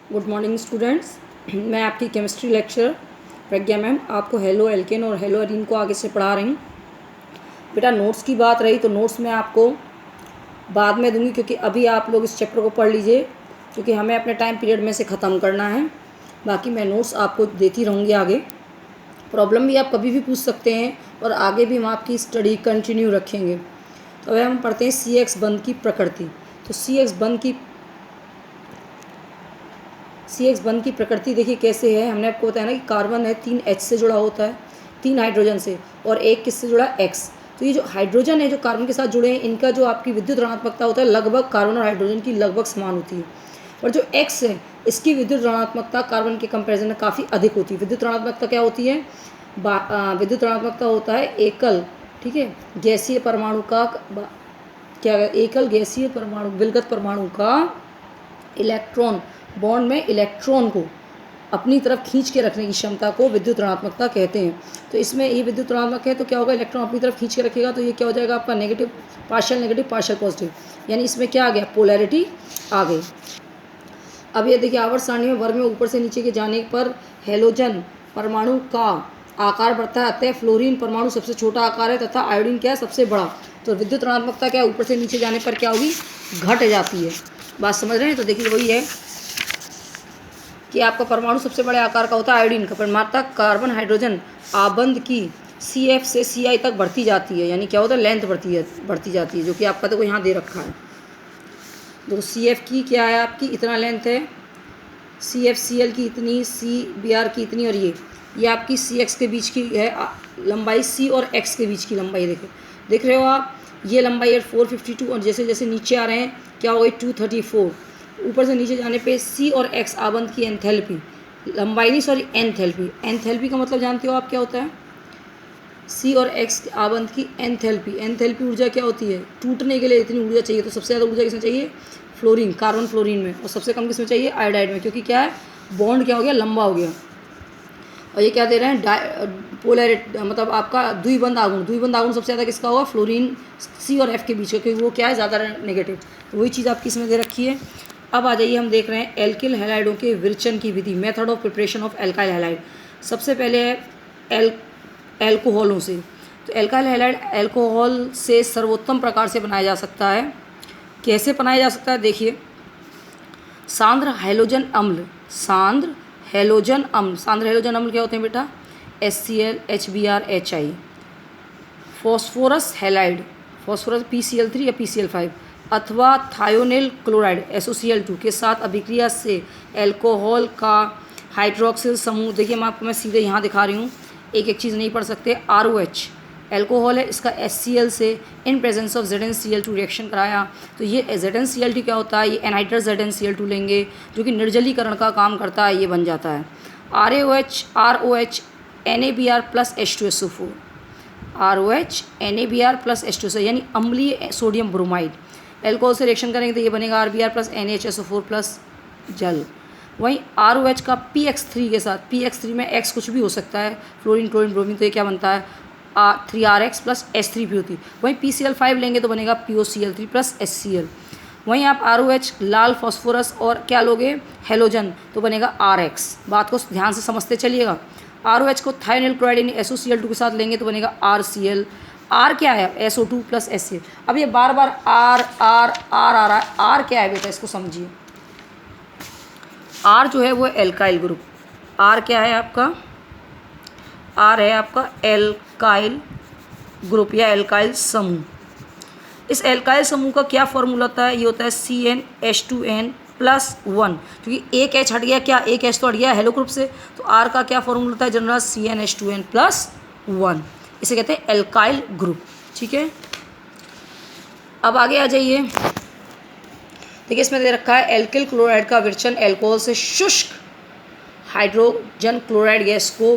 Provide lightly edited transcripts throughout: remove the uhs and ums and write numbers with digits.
Good morning students. मैं आपकी chemistry lecturer प्रज्ञा ma'am आपको हेलो एल्केन और हेलो एरीन को आगे से पढ़ा रही हूँ। बेटा नोट्स की बात रही तो नोट्स मैं आपको बाद में दूंगी, क्योंकि अभी आप लोग इस चैप्टर को पढ़ लीजिए, क्योंकि हमें अपने टाइम पीरियड में से ख़त्म करना है। बाकी मैं नोट्स आपको देती रहूँगी आगे। प्रॉब्लम भी आप कभी भी पूछ सकते हैं और आगे भी हम आपकी स्टडी कंटिन्यू रखेंगे। तो अब हम पढ़ते हैं CX बंध की प्रकृति। तो CX बंध की प्रकृति देखिए कैसे है। हमने आपको बताया ना कि कार्बन है 3 H से जुड़ा होता है, 3 हाइड्रोजन से, और एक किससे जुड़ा X। तो ये जो हाइड्रोजन है जो कार्बन के साथ जुड़े हैं, इनका जो आपकी विद्युत ऋणात्मकता होता है लगभग कार्बन और हाइड्रोजन की लगभग समान होती है। और जो X है इसकी विद्युत ऋणात्मकता कार्बन के कंपेरिजन में काफ़ी अधिक होती है। विद्युत ऋणात्मकता क्या होती है? विद्युत ऋणात्मकता होता है एकल, ठीक है, गैसीय परमाणु का क्या, एकल गैसीय परमाणु विलगत परमाणु का इलेक्ट्रॉन बॉन्ड में इलेक्ट्रॉन को अपनी तरफ खींच के रखने की क्षमता को विद्युत ऋणात्मकता कहते हैं। तो इसमें ये विद्युत ऋणात्मक है तो क्या होगा, इलेक्ट्रॉन अपनी तरफ खींच के रखेगा, तो ये क्या हो जाएगा आपका नेगेटिव पार्शियल पॉजिटिव, यानी इसमें क्या आ गया, पोलैरिटी आ गई। अब ये देखिए आवर्त सारणी में वर्ग में ऊपर से नीचे के जाने पर हेलोजन परमाणु का आकार बढ़ता है, अतः फ्लोरीन परमाणु सबसे छोटा आकार है तथा आयोडीन क्या है, सबसे बड़ा। तो विद्युत ऋणात्मकता क्या है, ऊपर से नीचे जाने पर क्या होगी, घट जाती है। बात समझ रहे हैं? तो देखिए वही है कि आपका परमाणु सबसे बड़े आकार का होता है आयोडीन का। परमात्रा कार्बन हाइड्रोजन आबंध की CF से CI तक बढ़ती जाती है, यानी क्या होता है, लेंथ बढ़ती जाती है, जो कि आपका देखो यहाँ दे रखा है। तो CF की क्या है आपकी, इतना लेंथ है, CFCl की इतनी, CBr की इतनी, और ये आपकी CX के बीच की है लंबाई, C और X के बीच की लंबाई देख रहे हो आप। ये लंबाई है 452, और जैसे जैसे नीचे आ रहे हैं क्या हो गई, 234। ऊपर से नीचे जाने पे C और X आबंध की एंथैल्पी, लंबाई नहीं सॉरी एंथैल्पी, एंथैल्पी का मतलब जानते हो आप क्या होता है, C और X आबंध की एंथैल्पी ऊर्जा क्या होती है, टूटने के लिए इतनी ऊर्जा चाहिए। तो सबसे ज़्यादा ऊर्जा किसमें चाहिए, फ्लोरीन कार्बन फ्लोरीन में, और सबसे कम किसमें चाहिए, आयोडाइड में, क्योंकि क्या है, बॉन्ड क्या हो गया, लंबा हो गया। और ये क्या दे रहे हैं, पोलैरिटी, मतलब आपका द्विबंध आघूर्ण सबसे ज़्यादा किसका होगा, फ्लोरीन C और F के बीच का, क्योंकि वो क्या है, ज़्यादा नेगेटिव। तो वही चीज़ आपकी इसमें दे रखी है। अब आ जाइए हम देख रहे हैं एल्किल हैलाइडों के विरचन की विधि, method of preparation of alkyl halide. सबसे पहले है एल्कोहलों से। तो एल्काइल हैलाइड एल्कोहल से सर्वोत्तम प्रकार से बनाया जा सकता है। कैसे बनाया जा सकता है, देखिए, सांद्र हैलोजन अम्ल क्या होते हैं बेटा, HCl HBr HI। Phosphorus halide, phosphorus PCl3 या PCl5, अथवा थायोनिल क्लोराइड SOCl2 के साथ अभिक्रिया से एल्कोहल का हाइड्रोक्सिल समूह, देखिए मैं सीधे यहाँ दिखा रही हूँ, एक एक चीज़ नहीं पढ़ सकते। ROH एल्कोहल है, इसका HCl से in presence of ZnCl2 reaction कराया, तो ये ZnCl2 क्या होता है, ये एनाइड्रस ZnCl2 लेंगे जो कि निर्जलीकरण का काम करता है, ये बन जाता है ROH NaBr plus H2SO4, ROH NaBr plus H2SO, यानी अम्लीय सोडियम ब्रोमाइड। एल्कोहल से रिएक्शन करेंगे तो ये बनेगा RBr प्लस NaHSO4 प्लस जल। वहीं ROH का PX3 के साथ, PX3 में X कुछ भी हो सकता है, फ्लोरीन क्लोरीन ब्रोमीन, तो ये क्या बनता है, 3RX प्लस H3PO3। वहीं PCl5 लेंगे तो बनेगा POCl3 प्लस HCl। वहीं आप ROH लाल फॉस्फोरस और क्या लोगे, हेलोजन, तो बनेगा RX। बात को ध्यान से समझते चलिएगा। ROH को थायोनिल क्लोराइड यानी SOCl2 के साथ लेंगे तो बनेगा RCl। R क्या है, SO2 प्लस HCl। अब ये बार बार R R R आ रहा है, R क्या है बेटा, इसको समझिए। R जो है वो एल्काइल ग्रुप, R क्या है आपका, R है आपका एल्काइल ग्रुप या एल्काइल समूह। इस एल्काइल समूह का क्या फॉर्मूला होता है, ये होता है CnH2n प्लस 1, क्योंकि एक H हट गया, क्या एक H तो हट गया हेलो ग्रुप से, तो R का क्या फॉर्मूला होता है जनरल, CnH2n प्लस 1, इसे कहते हैं एल्काइल ग्रुप। ठीक है, अब आगे आ जाइए, देखिए इसमें दे रखा है एल्किल क्लोराइड का विरचन एल्कोहल से शुष्क हाइड्रोजन क्लोराइड गैस को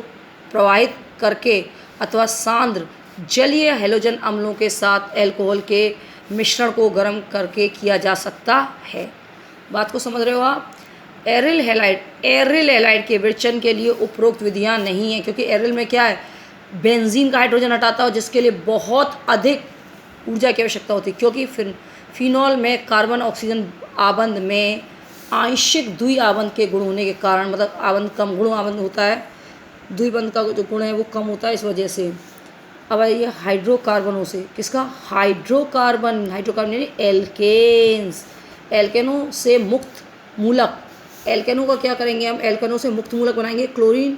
प्रवाहित करके अथवा सांद्र जलीय हैलोजन अम्लों के साथ एल्कोहल के मिश्रण को गर्म करके किया जा सकता है। बात को समझ रहे हो आप। एरिल हैलाइड के विरचन के लिए उपरोक्त विधियां नहीं है, क्योंकि एरिल में क्या है, बेंजीन का हाइड्रोजन हटाता हो, जिसके लिए बहुत अधिक ऊर्जा की आवश्यकता होती है, क्योंकि फिनॉल में कार्बन ऑक्सीजन आबंध में आंशिक द्विआबंध के गुण होने के कारण, मतलब आबंध कम, गुण आबंध होता है, द्विबंध का जो गुण है वो कम होता है इस वजह से। अब आइए हाइड्रोकार्बनों से, किसका, हाइड्रोकार्बन, हाइड्रोकार्बन यानी एल्केन्स, एल्केनों से मुक्त मूलक, एल्केनों का क्या करेंगे हम, एल्केनों से मुक्त मूलक बनाएंगे क्लोरीन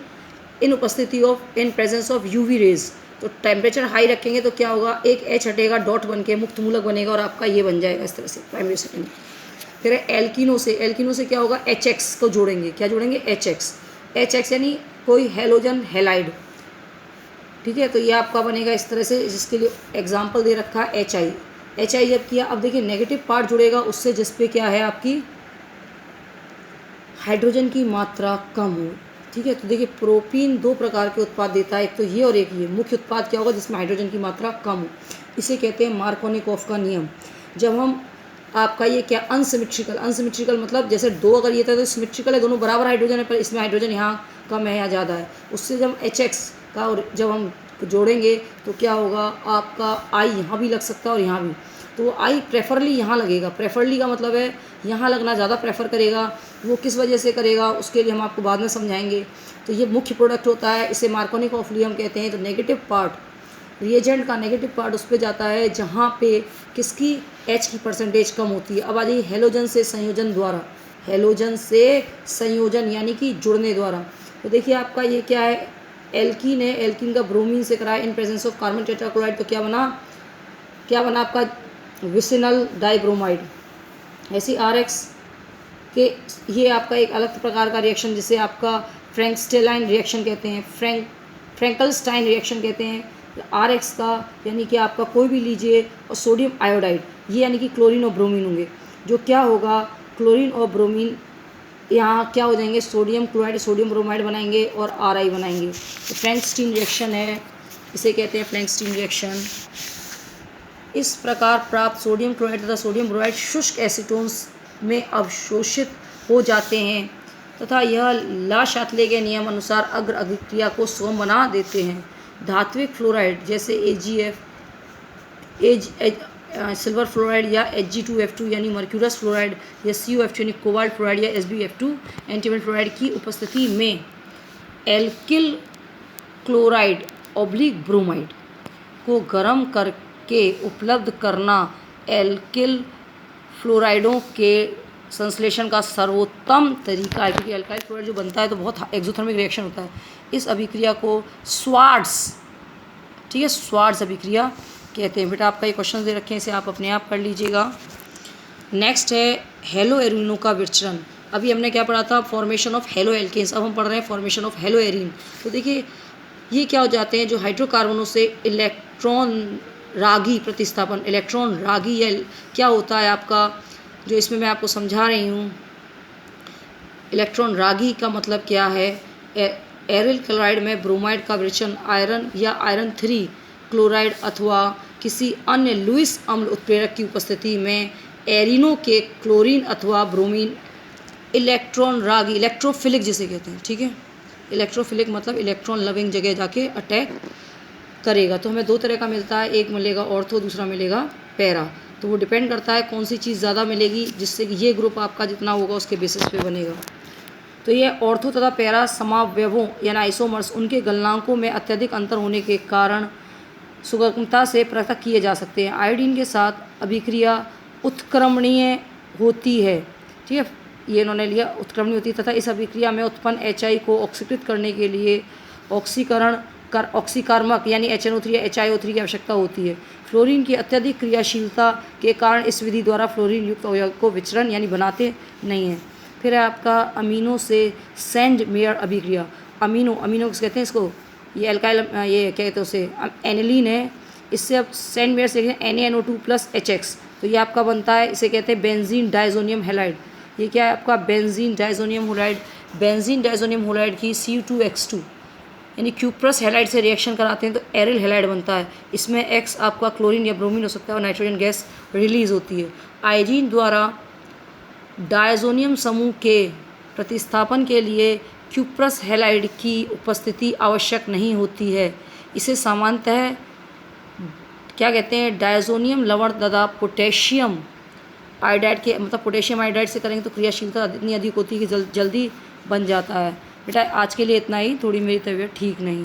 इन उपस्थिति of, in presence of UV rays. तो टेम्परेचर हाई रखेंगे तो क्या होगा, एक H हटेगा, डॉट बन के मुक्त मूलक बनेगा और आपका ये बन जाएगा इस तरह से प्राइमरी सेकेंडरी। फिर एल्किनों से, एल्किनों से क्या होगा, HX को जोड़ेंगे, क्या जोड़ेंगे, HX, HX यानी कोई हेलोजन हेलाइड, ठीक है। तो ये आपका बनेगा इस तरह से, जिसके लिए एग्जाम्पल दे रखा है HI, HI जब किया, अब देखिए नेगेटिव पार्ट जुड़ेगा उससे जिस पे क्या है आपकी हाइड्रोजन की मात्रा कम हो, ठीक है। तो देखिए प्रोपीन दो प्रकार के उत्पाद देता है, एक तो ये और एक ये। मुख्य उत्पाद क्या होगा, जिसमें हाइड्रोजन की मात्रा कम हो, इसे कहते हैं मार्कोनिकॉफ का नियम। जब हम आपका ये क्या, अनसिमेट्रिकल, अनसिमेट्रिकल मतलब जैसे दो अगर ये था तो सिमेट्रिकल है, दोनों बराबर हाइड्रोजन है, पर इसमें हाइड्रोजन यहाँ कम है या ज़्यादा है, उससे जब HX का और जब हम जोड़ेंगे तो क्या होगा, आपका I यहाँ भी लग सकता है और यहाँ भी, तो वो I प्रेफरली यहाँ लगेगा, प्रेफरली का मतलब है यहाँ लगना ज़्यादा प्रेफर करेगा, वो किस वजह से करेगा उसके लिए हम आपको बाद में समझाएंगे। तो ये मुख्य प्रोडक्ट होता है, इसे मार्कोनिकॉफ नियम कहते हैं। तो नेगेटिव पार्ट, रिएजेंट का नेगेटिव पार्ट उस पर जाता है जहाँ पे किसकी, H की परसेंटेज कम होती है। अब आ जाइए हेलोजन से संयोजन द्वारा, हेलोजन से संयोजन यानी कि जुड़ने द्वारा। तो देखिए आपका ये क्या है, एल्कीन है, एल्कीन का ब्रोमीन से कराया in presence of carbon tetrachloride, तो क्या बना, क्या बना आपका विसिनल डाइब्रोमाइड। ऐसी RX के, ये आपका एक अलग प्रकार का रिएक्शन जिसे आपका फ्रैंकस्टेलाइन रिएक्शन कहते हैं, फ्रैंकलस्टाइन रिएक्शन कहते हैं। RX का यानी कि आपका कोई भी लीजिए, और सोडियम आयोडाइड, ये यानी कि क्लोरीन और ब्रोमीन होंगे, जो क्या होगा, क्लोरीन और ब्रोमीन यहाँ क्या हो जाएंगे, सोडियम क्लोराइड सोडियम ब्रोमाइड बनाएंगे और RI बनाएंगे। तो फ्रैंकस्टीन रिएक्शन है, इसे कहते हैं फ्रैंकस्टीन रिएक्शन। इस प्रकार प्राप्त सोडियम क्लोराइड तथा सोडियम ब्रोमाइड शुष्क एसीटोन्स में अवशोषित हो जाते हैं तथा यह ला शातले के नियम अनुसार अग्र अभिक्रिया को सुगम बना देते हैं। धात्विक फ्लोराइड जैसे AgF, सिल्वर फ्लोराइड या Hg2F2 यानी मर्क्यूरस फ्लोराइड या CuF2 यानी कोबाल्ट फ्लोराइड या SbF2 एंटीमनी फ्लोराइड की उपस्थिति में एल्किल क्लोराइड ऑब्लिक ब्रोमाइड को गर्म करके उपलब्ध करना एल्किल फ्लोराइडों के संश्लेषण का सर्वोत्तम तरीका है, क्योंकि एल्काइल क्लोराइड जो बनता है तो बहुत एक्सोथर्मिक रिएक्शन होता है। इस अभिक्रिया को स्वार्ट्स, ठीक है, स्वार्ट्स अभिक्रिया कहते हैं। बेटा आपका ये क्वेश्चन दे रखे हैं, इसे आप अपने आप कर लीजिएगा। नेक्स्ट है हेलो एरिनो का विचरण। अभी हमने क्या पढ़ा था, फॉर्मेशन ऑफ हेलो एल्केन्स, अब हम पढ़ रहे हैं फॉर्मेशन ऑफ हेलो एरीन। तो देखिए ये क्या हो जाते हैं, जो हाइड्रोकार्बनों से इलेक्ट्रॉन रागी प्रतिस्थापन, इलेक्ट्रॉन रागी या क्या होता है आपका, जो इसमें मैं आपको समझा रही हूँ। इलेक्ट्रॉन रागी का मतलब क्या है, एरिल क्लोराइड में ब्रोमाइड का विचरण आयरन या आयरन 3 क्लोराइड अथवा किसी अन्य लुईस अम्ल उत्प्रेरक की उपस्थिति में एरिनो के क्लोरीन अथवा ब्रोमीन इलेक्ट्रॉन रागी, इलेक्ट्रोफिलिक जिसे कहते हैं, ठीक है, इलेक्ट्रोफिलिक मतलब इलेक्ट्रॉन लविंग जगह जाके अटैक करेगा। तो हमें दो तरह का मिलता है, एक मिलेगा ऑर्थो, दूसरा मिलेगा पैरा। तो वो डिपेंड करता है कौन सी चीज़ ज़्यादा मिलेगी, जिससे कि ये ग्रुप आपका जितना होगा उसके बेसिस पे बनेगा। तो ये ऑर्थो तथा पैरा समावयवों यानी आइसोमर्स, उनके गलनांकों में अत्यधिक अंतर होने के कारण सुगमता से पृथक किए जा सकते हैं। आयोडीन के साथ अभिक्रिया उत्क्रमणीय होती है, ठीक है, ये इन्होंने लिया, उत्क्रमणीय होती है तथा इस अभिक्रिया में उत्पन्न HI को ऑक्सीकृत करने के लिए ऑक्सीकार्मक यानी HNO3 या HiO3 की आवश्यकता होती है। फ्लोरीन की अत्यधिक क्रियाशीलता के कारण इस विधि द्वारा फ्लोरीन युक्त अवयव को विचरण यानी बनाते नहीं हैं। फिर है आपका अमीनो से सेंड मेयर अभिक्रिया। अमीनो किस कहते हैं इसको, ये एल्काइल, ये क्या कहते हैं उसे, एनिलीन है। इससे अब सेंड मेयर से NaNO2 + HX, तो ये आपका बनता है, इसे कहते हैं बेंजीन डाइजोनियम हैलाइड। ये क्या है आपका बेंजीन डाइजोनियम होलाइड। बेंजीन डाइजोनियम होलाइड की Cu2X2 यानी क्यूप्रस हैलाइड से रिएक्शन कराते हैं तो एरिल हैलाइड बनता है। इसमें X आपका क्लोरीन या ब्रोमीन हो सकता है और नाइट्रोजन गैस रिलीज होती है। आयोडीन द्वारा डायजोनियम समूह के प्रतिस्थापन के लिए क्यूप्रस हैलाइड की उपस्थिति आवश्यक नहीं होती है। इसे सामान्यतः क्या कहते हैं, डायजोनियम लवण तथा पोटेशियम आयोडाइड के मतलब पोटेशियम आयोडाइड से करेंगे तो क्रियाशीलता इतनी अधिक होती है कि जल्दी बन जाता है। बेटा आज के लिए इतना ही, थोड़ी मेरी तबीयत ठीक नहीं।